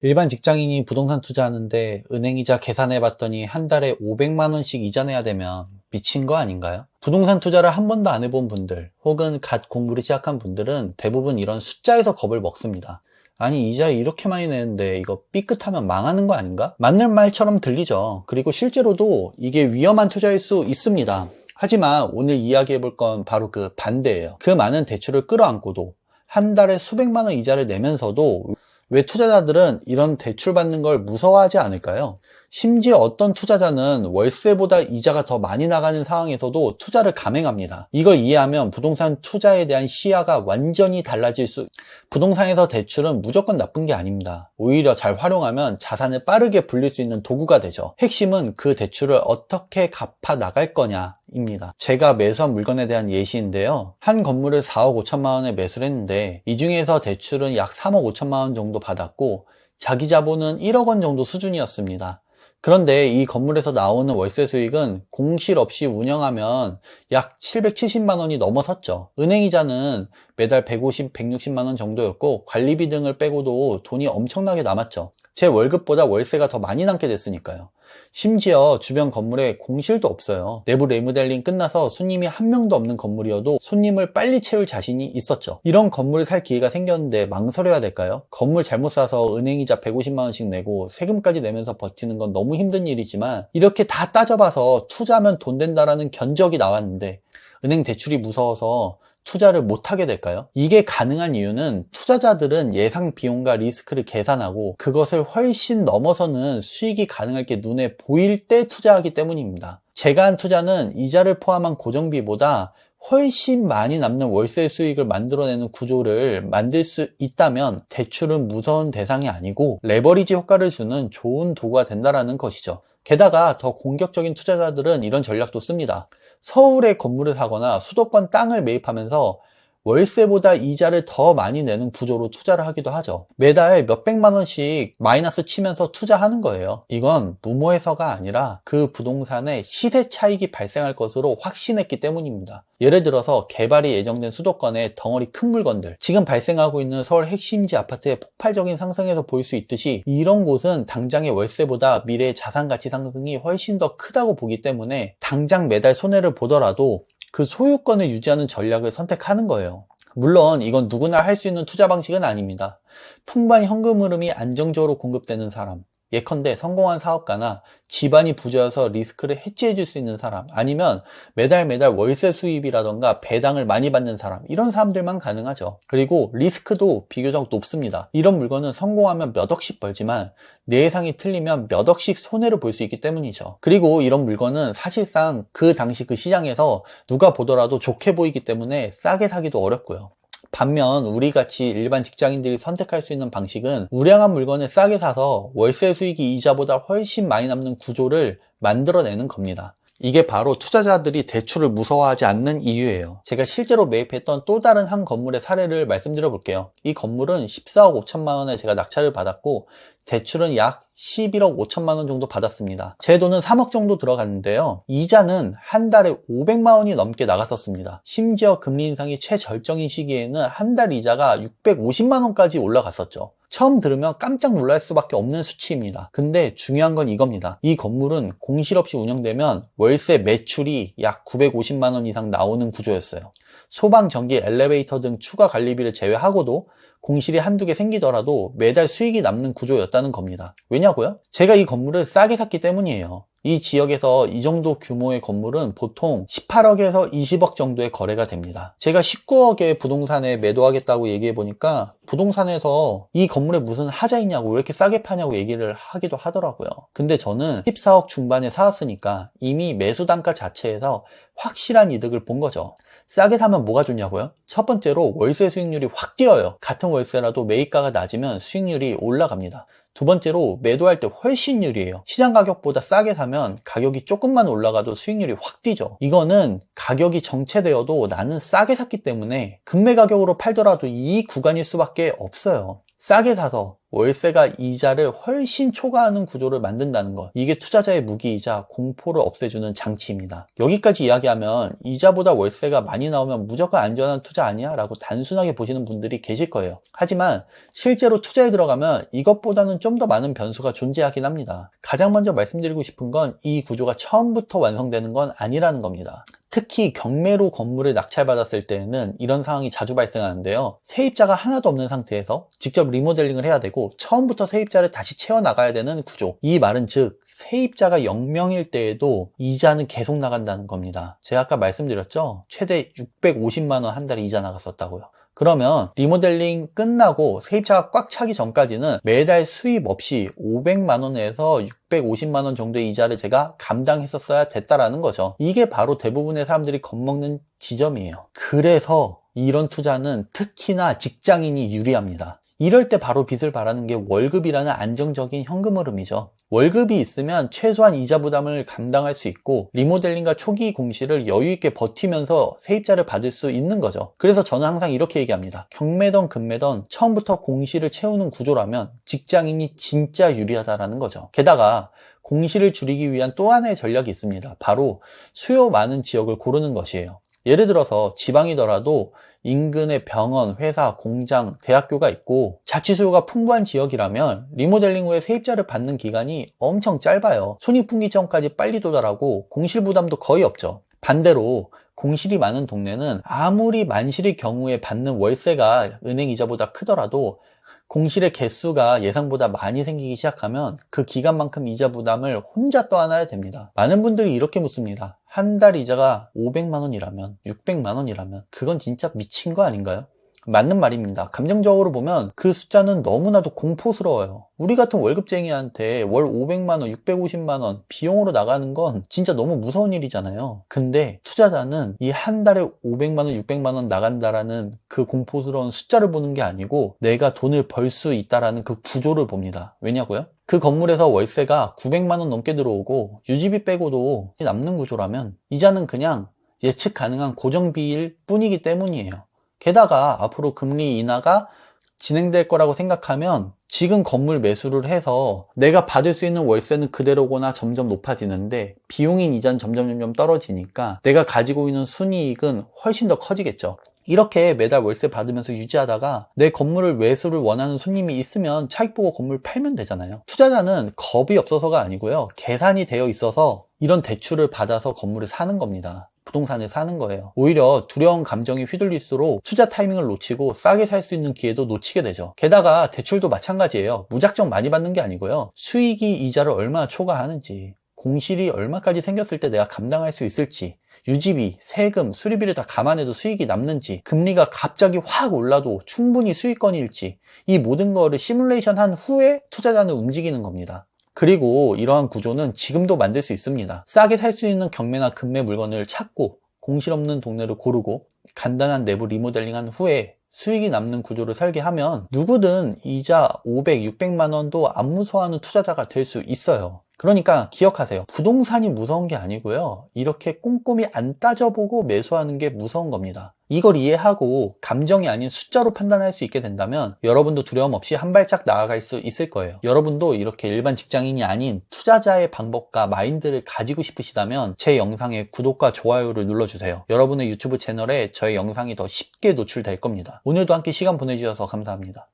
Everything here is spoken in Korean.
일반 직장인이 부동산 투자하는데 은행이자 계산해 봤더니 한 달에 500만 원씩 이자 내야 되면 미친 거 아닌가요? 부동산 투자를 한 번도 안 해본 분들 혹은 갓 공부를 시작한 분들은 대부분 이런 숫자에서 겁을 먹습니다. 아니, 이자를 이렇게 많이 내는데 이거 삐끗하면 망하는 거 아닌가? 맞는 말처럼 들리죠. 그리고 실제로도 이게 위험한 투자일 수 있습니다. 하지만 오늘 이야기해 볼 건 바로 그 반대예요. 그 많은 대출을 끌어안고도 한 달에 수백만 원 이자를 내면서도 왜 투자자들은 이런 대출 받는 걸 무서워하지 않을까요? 심지어 어떤 투자자는 월세보다 이자가 더 많이 나가는 상황에서도 투자를 감행합니다. 이걸 이해하면 부동산 투자에 대한 시야가 완전히 달라질 부동산에서 대출은 무조건 나쁜 게 아닙니다. 오히려 잘 활용하면 자산을 빠르게 불릴 수 있는 도구가 되죠. 핵심은 그 대출을 어떻게 갚아 나갈 거냐 입니다. 제가 매수한 물건에 대한 예시인데요. 한 건물을 4억 5천만 원에 매수를 했는데 이 중에서 대출은 약 3억 5천만 원 정도 받았고 자기 자본은 1억 원 정도 수준이었습니다. 그런데 이 건물에서 나오는 월세 수익은 공실 없이 운영하면 약 770만 원이 넘어섰죠. 은행이자는 매달 150, 160만 원 정도였고 관리비 등을 빼고도 돈이 엄청나게 남았죠. 제 월급보다 월세가 더 많이 남게 됐으니까요. 심지어 주변 건물에 공실도 없어요. 내부 리모델링 끝나서 손님이 한 명도 없는 건물이어도 손님을 빨리 채울 자신이 있었죠. 이런 건물을 살 기회가 생겼는데 망설여야 될까요? 건물 잘못 사서 은행이자 150만 원씩 내고 세금까지 내면서 버티는 건 너무 힘든 일이지만 이렇게 다 따져봐서 투자하면 돈 된다라는 견적이 나왔는데 은행 대출이 무서워서 투자를 못하게 될까요? 이게 가능한 이유는 투자자들은 예상 비용과 리스크를 계산하고 그것을 훨씬 넘어서는 수익이 가능할 게 눈에 보일 때 투자하기 때문입니다. 제가 한 투자는 이자를 포함한 고정비보다 훨씬 많이 남는 월세 수익을 만들어내는 구조를 만들 수 있다면 대출은 무서운 대상이 아니고 레버리지 효과를 주는 좋은 도구가 된다는 것이죠. 게다가 더 공격적인 투자자들은 이런 전략도 씁니다. 서울에 건물을 사거나 수도권 땅을 매입하면서 월세보다 이자를 더 많이 내는 구조로 투자를 하기도 하죠. 매달 몇백만 원씩 마이너스 치면서 투자하는 거예요. 이건 무모해서가 아니라 그 부동산의 시세 차익이 발생할 것으로 확신했기 때문입니다. 예를 들어서 개발이 예정된 수도권의 덩어리 큰 물건들, 지금 발생하고 있는 서울 핵심지 아파트의 폭발적인 상승에서 볼 수 있듯이 이런 곳은 당장의 월세보다 미래의 자산 가치 상승이 훨씬 더 크다고 보기 때문에 당장 매달 손해를 보더라도 그 소유권을 유지하는 전략을 선택하는 거예요. 물론 이건 누구나 할 수 있는 투자 방식은 아닙니다. 풍부한 현금 흐름이 안정적으로 공급되는 사람, 예컨대 성공한 사업가나 집안이 부자여서 리스크를 해지해 줄 수 있는 사람, 아니면 매달 월세 수입이라던가 배당을 많이 받는 사람, 이런 사람들만 가능하죠. 그리고 리스크도 비교적 높습니다. 이런 물건은 성공하면 몇 억씩 벌지만 내 예상이 틀리면 몇 억씩 손해를 볼 수 있기 때문이죠. 그리고 이런 물건은 사실상 그 당시 그 시장에서 누가 보더라도 좋게 보이기 때문에 싸게 사기도 어렵고요. 반면 우리같이 일반 직장인들이 선택할 수 있는 방식은 우량한 물건을 싸게 사서 월세 수익이 이자보다 훨씬 많이 남는 구조를 만들어내는 겁니다. 이게 바로 투자자들이 대출을 무서워하지 않는 이유예요. 제가 실제로 매입했던 또 다른 한 건물의 사례를 말씀드려 볼게요. 이 건물은 14억 5천만 원에 제가 낙찰을 받았고 대출은 약 11억 5천만 원 정도 받았습니다. 제 돈은 3억 정도 들어갔는데요. 이자는 한 달에 500만 원이 넘게 나갔었습니다. 심지어 금리 인상이 최절정인 시기에는 한 달 이자가 650만 원까지 올라갔었죠. 처음 들으면 깜짝 놀랄 수밖에 없는 수치입니다. 근데 중요한 건 이겁니다. 이 건물은 공실 없이 운영되면 월세 매출이 약 950만 원 이상 나오는 구조였어요. 소방, 전기, 엘리베이터 등 추가 관리비를 제외하고도 공실이 한두 개 생기더라도 매달 수익이 남는 구조였다는 겁니다. 왜냐고요? 제가 이 건물을 싸게 샀기 때문이에요. 이 지역에서 이 정도 규모의 건물은 보통 18억에서 20억 정도의 거래가 됩니다. 제가 19억의 부동산에 매도하겠다고 얘기해 보니까 부동산에서 이 건물에 무슨 하자 있냐고 왜 이렇게 싸게 파냐고 얘기를 하기도 하더라고요. 근데 저는 14억 중반에 사왔으니까 이미 매수 단가 자체에서 확실한 이득을 본 거죠. 싸게 사면 뭐가 좋냐고요? 첫 번째로 월세 수익률이 확 뛰어요. 같은 월세라도 매입가가 낮으면 수익률이 올라갑니다. 두 번째로 매도할 때 훨씬 유리해요. 시장 가격보다 싸게 사면 가격이 조금만 올라가도 수익률이 확 뛰죠. 이거는 가격이 정체되어도 나는 싸게 샀기 때문에 금매 가격으로 팔더라도 이 구간일 수밖에 없어요. 싸게 사서 월세가 이자를 훨씬 초과하는 구조를 만든다는 것. 이게 투자자의 무기이자 공포를 없애주는 장치입니다. 여기까지 이야기하면 이자보다 월세가 많이 나오면 무조건 안전한 투자 아니야? 라고 단순하게 보시는 분들이 계실 거예요. 하지만 실제로 투자에 들어가면 이것보다는 좀 더 많은 변수가 존재하긴 합니다. 가장 먼저 말씀드리고 싶은 건 이 구조가 처음부터 완성되는 건 아니라는 겁니다. 특히 경매로 건물을 낙찰받았을 때에는 이런 상황이 자주 발생하는데요. 세입자가 하나도 없는 상태에서 직접 리모델링을 해야 되고 처음부터 세입자를 다시 채워나가야 되는 구조. 이 말은 즉 세입자가 0명일 때에도 이자는 계속 나간다는 겁니다. 제가 아까 말씀드렸죠? 최대 650만 원 한 달에 이자 나갔었다고요. 그러면 리모델링 끝나고 세입자가 꽉 차기 전까지는 매달 수입 없이 500만 원에서 650만 원 정도의 이자를 제가 감당했었어야 됐다라는 거죠. 이게 바로 대부분의 사람들이 겁먹는 지점이에요. 그래서 이런 투자는 특히나 직장인이 유리합니다. 이럴 때 바로 빚을 바라는 게 월급이라는 안정적인 현금 흐름이죠. 월급이 있으면 최소한 이자 부담을 감당할 수 있고 리모델링과 초기 공시를 여유 있게 버티면서 세입자를 받을 수 있는 거죠. 그래서 저는 항상 이렇게 얘기합니다. 경매던 금매던 처음부터 공시를 채우는 구조라면 직장인이 진짜 유리하다라는 거죠. 게다가 공시를 줄이기 위한 또 하나의 전략이 있습니다. 바로 수요 많은 지역을 고르는 것이에요. 예를 들어서 지방이더라도 인근에 병원, 회사, 공장, 대학교가 있고 자취 수요가 풍부한 지역이라면 리모델링 후에 세입자를 받는 기간이 엄청 짧아요. 손익분기 전까지 빨리 도달하고 공실 부담도 거의 없죠. 반대로 공실이 많은 동네는 아무리 만실의 경우에 받는 월세가 은행 이자보다 크더라도 공실의 개수가 예상보다 많이 생기기 시작하면 그 기간만큼 이자 부담을 혼자 떠안아야 됩니다. 많은 분들이 이렇게 묻습니다. 한 달 이자가 500만 원이라면 600만 원이라면 그건 진짜 미친 거 아닌가요? 맞는 말입니다. 감정적으로 보면 그 숫자는 너무나도 공포스러워요. 우리 같은 월급쟁이한테 월 500만 원, 650만 원 비용으로 나가는 건 진짜 너무 무서운 일이잖아요. 근데 투자자는 이 한 달에 500만 원, 600만 원 나간다라는 그 공포스러운 숫자를 보는 게 아니고 내가 돈을 벌 수 있다라는 그 구조를 봅니다. 왜냐고요? 그 건물에서 월세가 900만 원 넘게 들어오고 유지비 빼고도 남는 구조라면 이자는 그냥 예측 가능한 고정비일 뿐이기 때문이에요. 게다가 앞으로 금리 인하가 진행될 거라고 생각하면 지금 건물 매수를 해서 내가 받을 수 있는 월세는 그대로거나 점점 높아지는데 비용인 이자는 점점 떨어지니까 내가 가지고 있는 순이익은 훨씬 더 커지겠죠. 이렇게 매달 월세 받으면서 유지하다가 내 건물을 매수를 원하는 손님이 있으면 차익 보고 건물 팔면 되잖아요. 투자자는 겁이 없어서가 아니고요. 계산이 되어 있어서 이런 대출을 받아서 건물을 사는 겁니다. 부동산을 사는 거예요. 오히려 두려운 감정이 휘둘릴수록 투자 타이밍을 놓치고 싸게 살 수 있는 기회도 놓치게 되죠. 게다가 대출도 마찬가지예요. 무작정 많이 받는 게 아니고요. 수익이 이자를 얼마나 초과하는지, 공실이 얼마까지 생겼을 때 내가 감당할 수 있을지, 유지비, 세금, 수리비를 다 감안해도 수익이 남는지, 금리가 갑자기 확 올라도 충분히 수익권일지, 이 모든 거를 시뮬레이션 한 후에 투자자는 움직이는 겁니다. 그리고 이러한 구조는 지금도 만들 수 있습니다. 싸게 살 수 있는 경매나 금매 물건을 찾고 공실 없는 동네를 고르고 간단한 내부 리모델링한 후에 수익이 남는 구조를 설계하면 누구든 이자 500, 600만 원도 안 무서워하는 투자자가 될 수 있어요. 그러니까 기억하세요. 부동산이 무서운 게 아니고요. 이렇게 꼼꼼히 안 따져보고 매수하는 게 무서운 겁니다. 이걸 이해하고 감정이 아닌 숫자로 판단할 수 있게 된다면 여러분도 두려움 없이 한 발짝 나아갈 수 있을 거예요. 여러분도 이렇게 일반 직장인이 아닌 투자자의 방법과 마인드를 가지고 싶으시다면 제 영상에 구독과 좋아요를 눌러주세요. 여러분의 유튜브 채널에 저의 영상이 더 쉽게 노출될 겁니다. 오늘도 함께 시간 보내주셔서 감사합니다.